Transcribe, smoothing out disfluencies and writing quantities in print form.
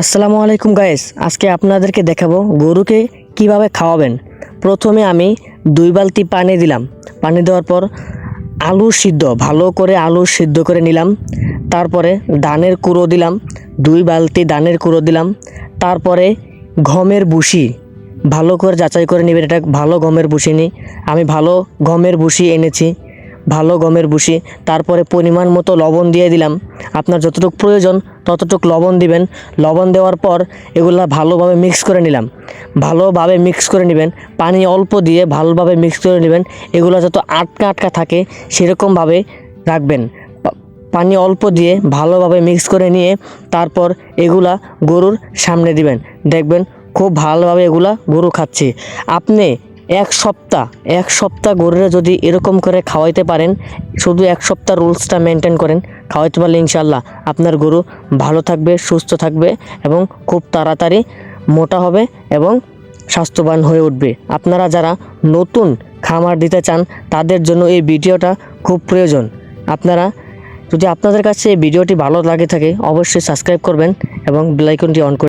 আসসালামু আলাইকুম গাইস, আজকে আপনাদেরকে দেখাবো গরুকে কিভাবে খাওয়াবেন। প্রথমে আমি 2 বালতি পানি দিলাম। পানি দেওয়ার পর ভালো করে আলু সিদ্ধ করে নিলাম। তারপরে ধানের কুড়ো দিলাম, 2 বালতি ধানের কুড়ো দিলাম। তারপরে গমের ভুসি ভালো করে যাচাই করে নেবেন, এটা ভালো গমের ভুসি নি। আমি ভালো গমের ভুসি এনেছি, ভালো গমের ভুসি। তারপরে পরিমাণ মতো লবণ দিয়ে দিলাম। আপনার যতটুকু প্রয়োজন ততটুকু লবণ দিবেন। লবণ দেওয়ার পর এগুলা ভালোভাবে মিক্স করে নিলাম। ভালোভাবে মিক্স করে নেবেন, পানি অল্প দিয়ে ভালোভাবে মিক্স করে নেবেন। এগুলো যত আটকা আটকা থাকে সেরকমভাবে রাখবেন। পানি অল্প দিয়ে ভালোভাবে মিক্স করে নিয়ে তারপর এগুলা গরুর সামনে দিবেন। দেখবেন খুব ভালোভাবে এগুলা গরু খাচ্ছে। আপনি এক সপ্তাহ গরুরা যদি এরকম করে খাওয়াইতে পারেন, শুধু 1 সপ্তাহ রুলসটা মেনটেন করেন, খাওয়াইতে পারলে ইনশাল্লাহ আপনার গরু ভালো থাকবে, সুস্থ থাকবে এবং খুব তাড়াতাড়ি মোটা হবে এবং স্বাস্থ্যবান হয়ে উঠবে। আপনারা যারা নতুন খামার দিতে চান তাদের জন্য এই ভিডিওটা খুব প্রয়োজন। যদি আপনাদের কাছে এই ভিডিওটি ভালো লাগে থাকে অবশ্যই সাবস্ক্রাইব করবেন এবং বেল আইকনটি অন করে